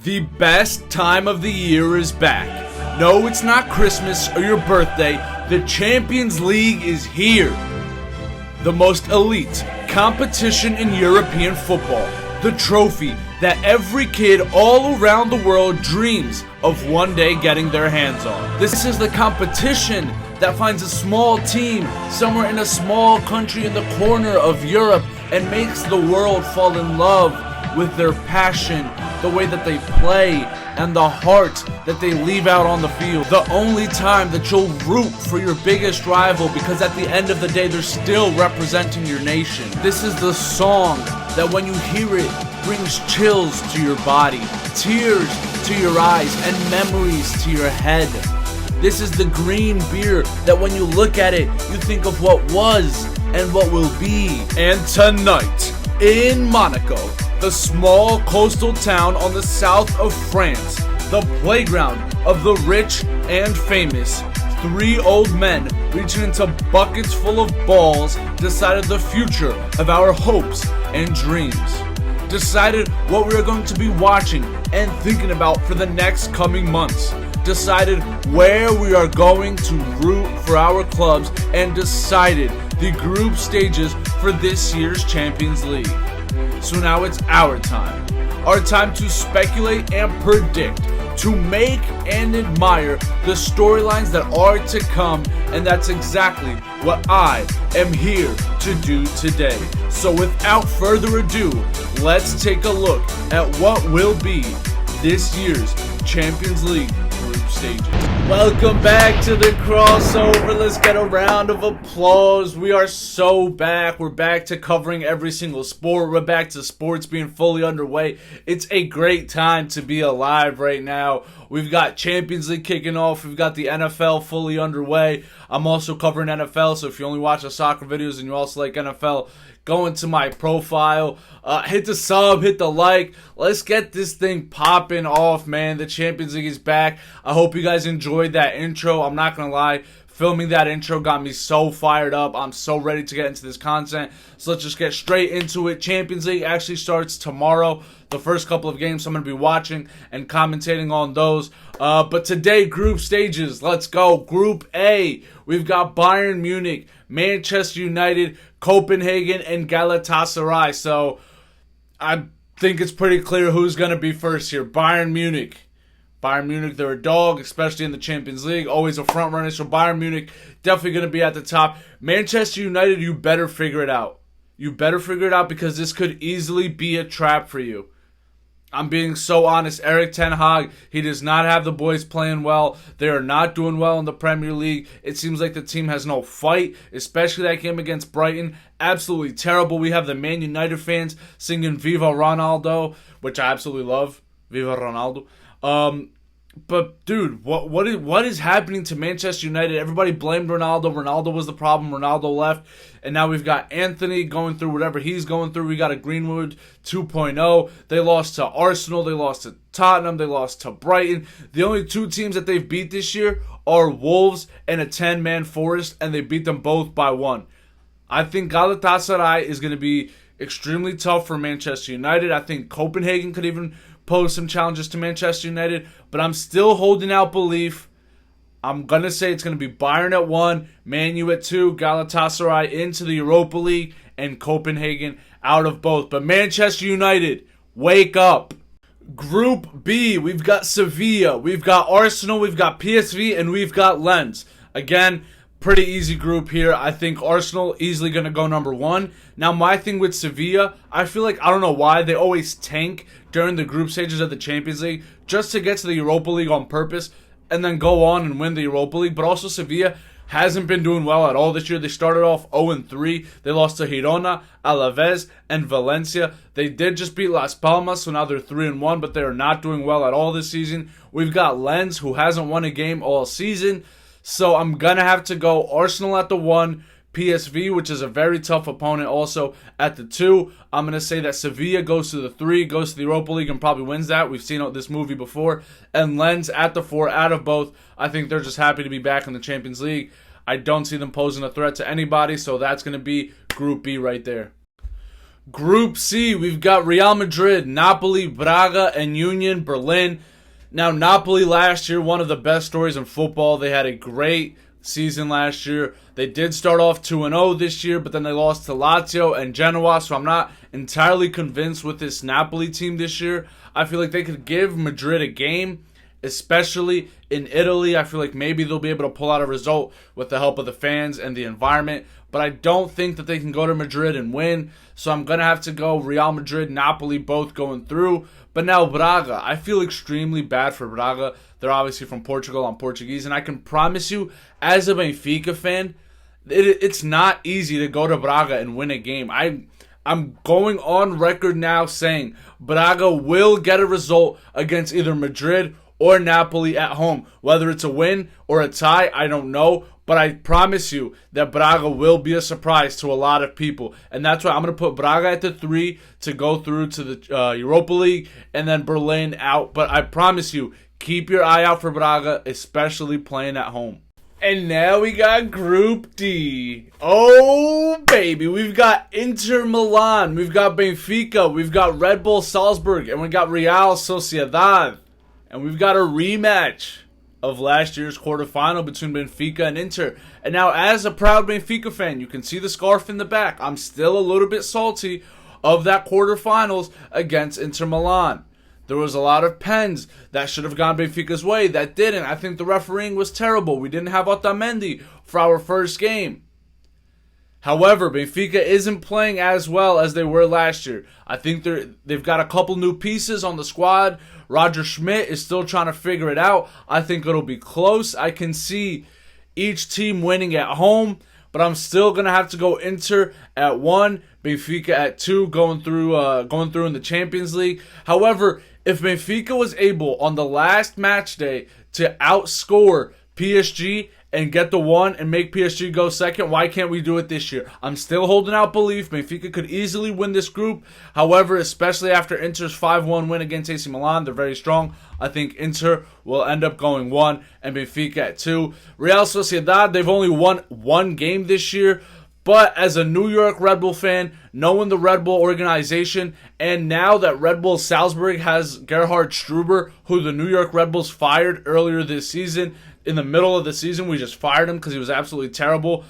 The best time of the year is back. No, it's not Christmas or your birthday. The Champions League is here. The most elite competition in European football. The trophy that every kid all around the world dreams of one day getting their hands on. This is the competition that finds a small team somewhere in a small country in the corner of Europe and makes the world fall in love with their passion, the way that they play, and the heart that they leave out on the field. The only time that you'll root for your biggest rival, because at the end of the day they're still representing your nation. This is the song that when you hear it brings chills to your body, tears to your eyes, and memories to your head. This is the green beer that when you look at it you think of what was and what will be. And tonight in Monaco, the small coastal town on the south of France, the playground of the rich and famous, three old men reaching into buckets full of balls decided the future of our hopes and dreams. Decided what we are going to be watching and thinking about for the next coming months. Decided where we are going to root for our clubs, and decided the group stages for this year's Champions League. So now it's our time to speculate and predict, to make and admire the storylines that are to come, and that's exactly what I am here to do today. So without further ado, let's take a look at what will be this year's Champions League group stages. Welcome back to the crossover. Let's get a round of applause. We are so back. We're back to covering every single sport. We're back to sports being fully underway. It's a great time to be alive right now. We've got Champions League kicking off. We've got the NFL fully underway. I'm also covering NFL, so if you only watch the soccer videos and you also like NFL, go into my profile, hit the sub, hit the like. Let's get this thing popping off, man. The Champions League is back. I hope you guys enjoyed that intro. I'm not going to lie. Filming that intro got me so fired up. I'm so ready to get into this content. So let's just get straight into it. Champions League actually starts tomorrow. The first couple of games I'm going to be watching and commentating on those. But today, group stages. Let's go. Group A. We've got Bayern Munich, Manchester United, Copenhagen, and Galatasaray. So I think it's pretty clear who's going to be first here. Bayern Munich. Bayern Munich, they're a dog, especially in the Champions League. Always a front runner, so Bayern Munich definitely going to be at the top. Manchester United, you better figure it out. You better figure it out, because this could easily be a trap for you. I'm being so honest. Erik ten Hag, he does not have the boys playing well. They are not doing well in the Premier League. It seems like the team has no fight, especially that game against Brighton. Absolutely terrible. We have the Man United fans singing Viva Ronaldo, which I absolutely love. Viva Ronaldo. But dude, what is happening to Manchester United? Everybody blamed Ronaldo. Ronaldo was the problem. Ronaldo left. And now we've got Anthony going through whatever he's going through. We got a Greenwood 2.0. They lost to Arsenal. They lost to Tottenham. They lost to Brighton. The only two teams that they've beat this year are Wolves and a 10-man Forest, and they beat them both by 1. I think Galatasaray is going to be extremely tough for Manchester United. I think Copenhagen could even pose some challenges to Manchester United, but I'm still holding out belief. I'm going to say it's going to be Bayern at 1, Man U at 2, Galatasaray into the Europa League, and Copenhagen out of both. But Manchester United, wake up. Group B, we've got Sevilla, we've got Arsenal, we've got PSV, and we've got Lens. Again, pretty easy group here. I think Arsenal easily going to go number 1. Now, my thing with Sevilla, I feel like, I don't know why, they always tank during the group stages of the Champions League just to get to the Europa League on purpose and then go on and win the Europa League. But also Sevilla hasn't been doing well at all this year. They started off 0-3. They lost to Girona, Alaves, and Valencia. They did just beat Las Palmas, so now they're 3-1, but they are not doing well at all this season. We've got Lens, who hasn't won a game all season. So I'm going to have to go Arsenal at the 1, PSV, which is a very tough opponent, also at the 2. I'm going to say that Sevilla goes to the 3, goes to the Europa League and probably wins that. We've seen this movie before. And Lens at the 4, out of both. I think they're just happy to be back in the Champions League. I don't see them posing a threat to anybody, so that's going to be Group B right there. Group C, we've got Real Madrid, Napoli, Braga, and Union Berlin. Now, Napoli last year, one of the best stories in football. They had a great season last year. They did start off 2-0 this year, but then they lost to Lazio and Genoa, so I'm not entirely convinced with this Napoli team this year. I feel like they could give Madrid a game, especially in Italy. I feel like maybe they'll be able to pull out a result with the help of the fans and the environment, but I don't think that they can go to Madrid and win, so I'm going to have to go Real Madrid, Napoli, both going through. But now Braga, I feel extremely bad for Braga. They're obviously from Portugal, I'm Portuguese, and I can promise you, as a Benfica fan, it's not easy to go to Braga and win a game. I'm going on record now saying Braga will get a result against either Madrid or Napoli at home. Whether it's a win or a tie, I don't know. But I promise you that Braga will be a surprise to a lot of people. And that's why I'm going to put Braga at the 3 to go through to the Europa League and then Berlin out. But I promise you, keep your eye out for Braga, especially playing at home. And now we got Group D. Oh, baby. We've got Inter Milan. We've got Benfica. We've got Red Bull Salzburg. And we got Real Sociedad. And we've got a rematch of last year's quarterfinal between Benfica and Inter. And now, as a proud Benfica fan, you can see the scarf in the back. I'm still a little bit salty of that quarterfinals against Inter Milan. There was a lot of pens that should have gone Benfica's way that didn't. I think the refereeing was terrible. We didn't have Otamendi for our first game. However, Benfica isn't playing as well as they were last year. I think they've got a couple new pieces on the squad. Roger Schmidt is still trying to figure it out. I think it'll be close. I can see each team winning at home, but I'm still going to have to go Inter at 1, Benfica at 2, going through in the Champions League. However, if Benfica was able on the last match day to outscore PSG and get the 1 and make PSG go second, why can't we do it this year? I'm still holding out belief. Benfica could easily win this group. However, especially after Inter's 5-1 win against AC Milan, they're very strong. I think Inter will end up going 1 and Benfica at 2. Real Sociedad, they've only won 1 game this year. But as a New York Red Bull fan, knowing the Red Bull organization, and now that Red Bull Salzburg has Gerhard Struber, who the New York Red Bulls fired earlier this season, in the middle of the season, we just fired him because he was absolutely terrible.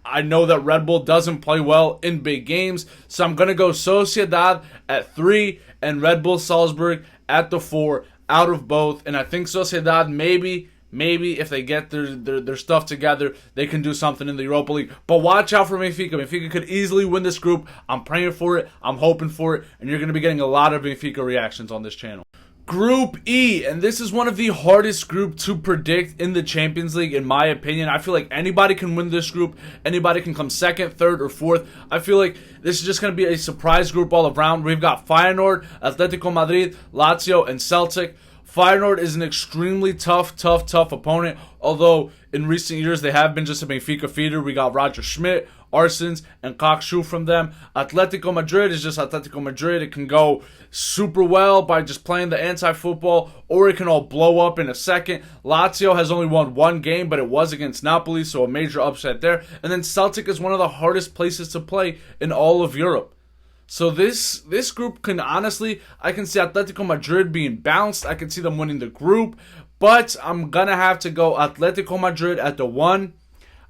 I know that Red Bull doesn't play well in big games, so I'm going to go Sociedad at 3 and Red Bull Salzburg at the 4 out of both. And I think Sociedad maybe if they get their stuff together, they can do something in the Europa League. But watch out for Benfica. Benfica could easily win this group. I'm praying for it. I'm hoping for it. And you're going to be getting a lot of Benfica reactions on this channel. Group E, and this is one of the hardest groups to predict in the Champions League, in my opinion. I feel like anybody can win this group. Anybody can come second, third, or fourth. I feel like this is just going to be a surprise group all around. We've got Feyenoord, Atletico Madrid, Lazio, and Celtic. Feyenoord is an extremely tough opponent, although in recent years they have been just a Benfica feeder. We got Roger Schmidt, Arsens, and Kokshu from them. Atletico Madrid is just Atletico Madrid. It can go super well by just playing the anti-football, or it can all blow up in a second. Lazio has only won 1 game, but it was against Napoli, so a major upset there. And then Celtic is one of the hardest places to play in all of Europe. So this group can honestly, I can see Atletico Madrid being bounced. I can see them winning the group, but I'm going to have to go Atletico Madrid at the 1.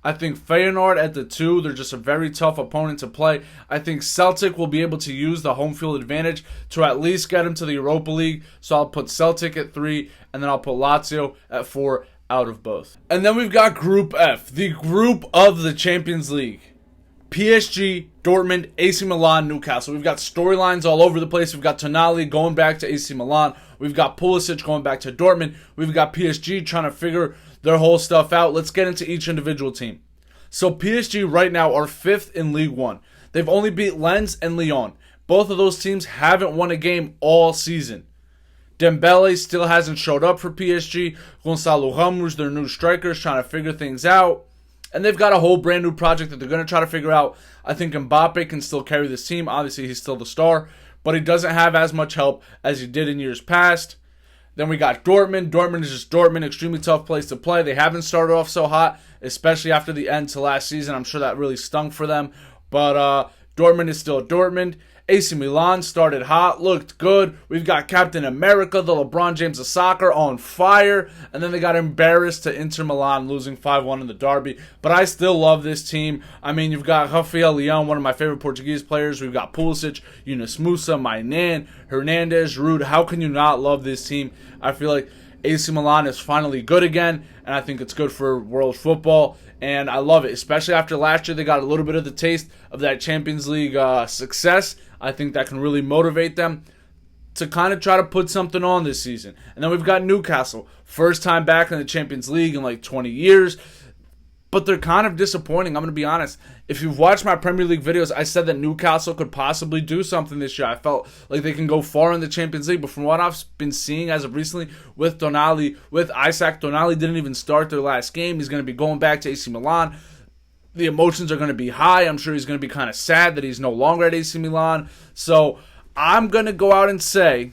I think Feyenoord at the 2. They're just a very tough opponent to play. I think Celtic will be able to use the home field advantage to at least get them to the Europa League. So I'll put Celtic at 3, and then I'll put Lazio at 4 out of both. And then we've got Group F, the group of the Champions League. PSG, Dortmund, AC Milan, Newcastle. We've got storylines all over the place. We've got Tonali going back to AC Milan. We've got Pulisic going back to Dortmund. We've got PSG trying to figure their whole stuff out. Let's get into each individual team. So PSG right now are 5th in League 1. They've only beat Lens and Lyon. Both of those teams haven't won a game all season. Dembele still hasn't showed up for PSG. Gonçalo Ramos, their new striker, is trying to figure things out. And they've got a whole brand new project that they're going to try to figure out. I think Mbappe can still carry this team. Obviously, he's still the star, but he doesn't have as much help as he did in years past. Then we got Dortmund. Dortmund is just Dortmund. Extremely tough place to play. They haven't started off so hot, especially after the end to last season. I'm sure that really stunk for them. But Dortmund is still Dortmund. AC Milan started hot, looked good. We've got Captain America, the LeBron James of soccer, on fire. And then they got embarrassed to Inter Milan, losing 5-1 in the derby. But I still love this team. I mean, you've got Rafael Leão, one of my favorite Portuguese players. We've got Pulisic, Yunus Musa, Mainan, Hernandez, Giroud. How can you not love this team? I feel like AC Milan is finally good again, and I think it's good for world football. And I love it, especially after last year they got a little bit of the taste of that Champions League success. I think that can really motivate them to kind of try to put something on this season. And then we've got Newcastle, first time back in the Champions League in like 20 years. But they're kind of disappointing, I'm going to be honest. If you've watched my Premier League videos, I said that Newcastle could possibly do something this year. I felt like they can go far in the Champions League. But from what I've been seeing as of recently with Isaac Tonali didn't even start their last game. He's going to be going back to AC Milan. The emotions are going to be high. I'm sure he's going to be kind of sad that he's no longer at AC Milan. So I'm going to go out and say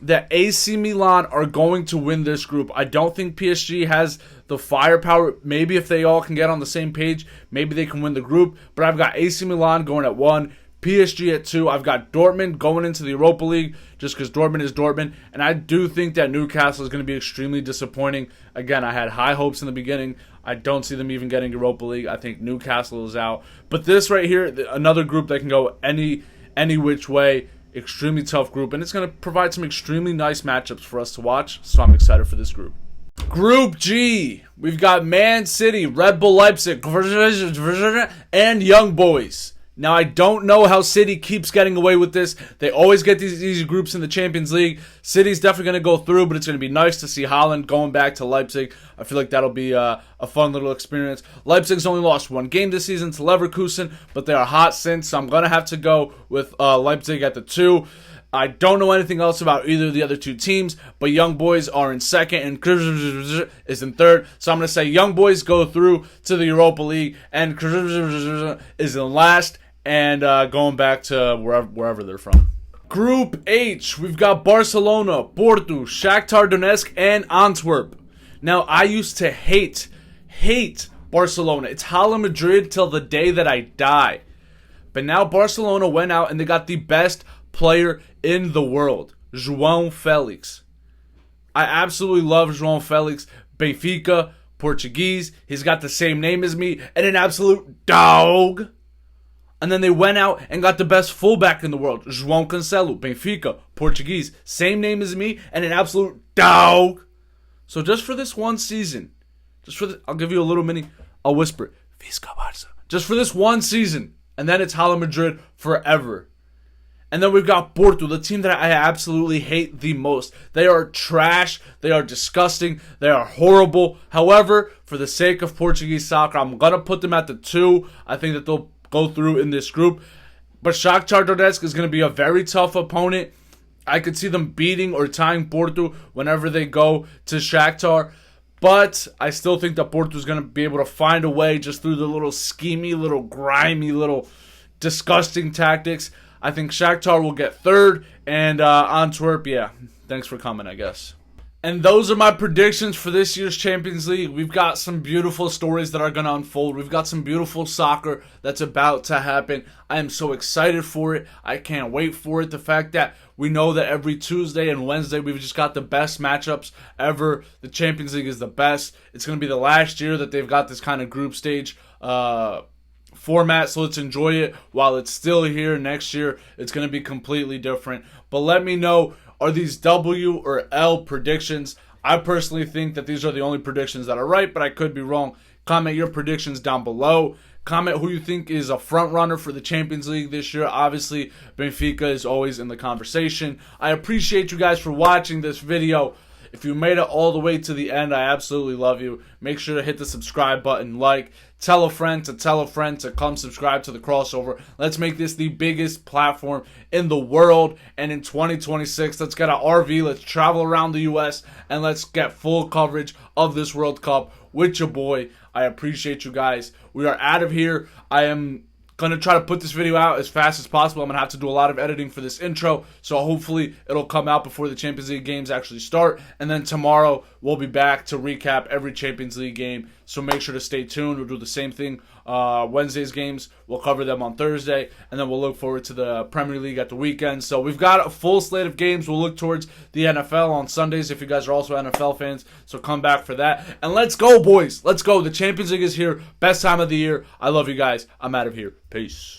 that AC Milan are going to win this group. I don't think PSG has the firepower. Maybe if they all can get on the same page, maybe they can win the group. But I've got AC Milan going at 1, PSG at 2. I've got Dortmund going into the Europa League just because Dortmund is Dortmund. And I do think that Newcastle is going to be extremely disappointing. Again, I had high hopes in the beginning. I don't see them even getting Europa League. I think Newcastle is out. But this right here, another group that can go any which way. Extremely tough group, and it's going to provide some extremely nice matchups for us to watch, so I'm excited for this group. Group G, we've got Man City, Red Bull Leipzig, and Young Boys. Now, I don't know how City keeps getting away with this. They always get these easy groups in the Champions League. City's definitely going to go through, but it's going to be nice to see Haaland going back to Leipzig. I feel like that'll be a fun little experience. Leipzig's only lost 1 game this season to Leverkusen, but they are hot since, so I'm going to have to go with Leipzig at the 2. I don't know anything else about either of the other 2 teams, but Young Boys are in second and is in third. So I'm going to say Young Boys go through to the Europa League and is in last and going back to wherever they're from. Group H, we've got Barcelona, Porto, Shakhtar Donetsk, and Antwerp. Now, I used to hate Barcelona. It's Hala Madrid till the day that I die. But now Barcelona went out and they got the best player in the world, João Felix. I absolutely love João Felix. Benfica, Portuguese. He's got the same name as me and an absolute dog. And then they went out and got the best fullback in the world, João Cancelo, Benfica, Portuguese. Same name as me and an absolute dog. So just for this one season, I'll give you I'll whisper, Visca Barça. Just for this one season. And then it's Hala Madrid forever. And then we've got Porto, the team that I absolutely hate the most. They are trash. They are disgusting. They are horrible. However, for the sake of Portuguese soccer, I'm going to put them at the 2. I think that they'll go through in this group. But Shakhtar Donetsk is going to be a very tough opponent. I could see them beating or tying Porto whenever they go to Shakhtar. But I still think that Porto is going to be able to find a way just through the little schemy, little grimy, little disgusting tactics. I think Shakhtar will get third, and Antwerp, yeah, thanks for coming, I guess. And those are my predictions for this year's Champions League. We've got some beautiful stories that are going to unfold. We've got some beautiful soccer that's about to happen. I am so excited for it. I can't wait for it. The fact that we know that every Tuesday and Wednesday we've just got the best matchups ever. The Champions League is the best. It's going to be the last year that they've got this kind of group stage format, so let's enjoy it while it's still here. Next year it's going to be completely different. But let me know, are these W or L predictions? I personally think that these are the only predictions that are right, but I could be wrong. Comment your predictions down below. Comment who you think is a front runner for the Champions League this year. Obviously, Benfica is always in the conversation. I appreciate you guys for watching this video. If you made it all the way to the end, I absolutely love you. Make sure to hit the subscribe button, tell a friend to come subscribe to the crossover. Let's make this the biggest platform in the world. And in 2026, let's get an RV, let's travel around the U.S., and let's get full coverage of this World Cup with your boy. I appreciate you guys. We are out of here. I am going to try to put this video out as fast as possible. I'm going to have to do a lot of editing for this intro, so hopefully it'll come out before the Champions League games actually start. And then tomorrow we'll be back to recap every Champions League game, so make sure to stay tuned. We'll do the same thing Wednesday's games. We'll We'll cover them on Thursday, and then we'll look forward to the Premier League at the weekend. So we've got a full slate of games. We'll look towards the NFL on Sundays if you guys are also NFL fans. So come back for that. And let's go, boys. Let's go. The Champions League is here. Best time of the year. I love you guys. I'm out of here. Peace.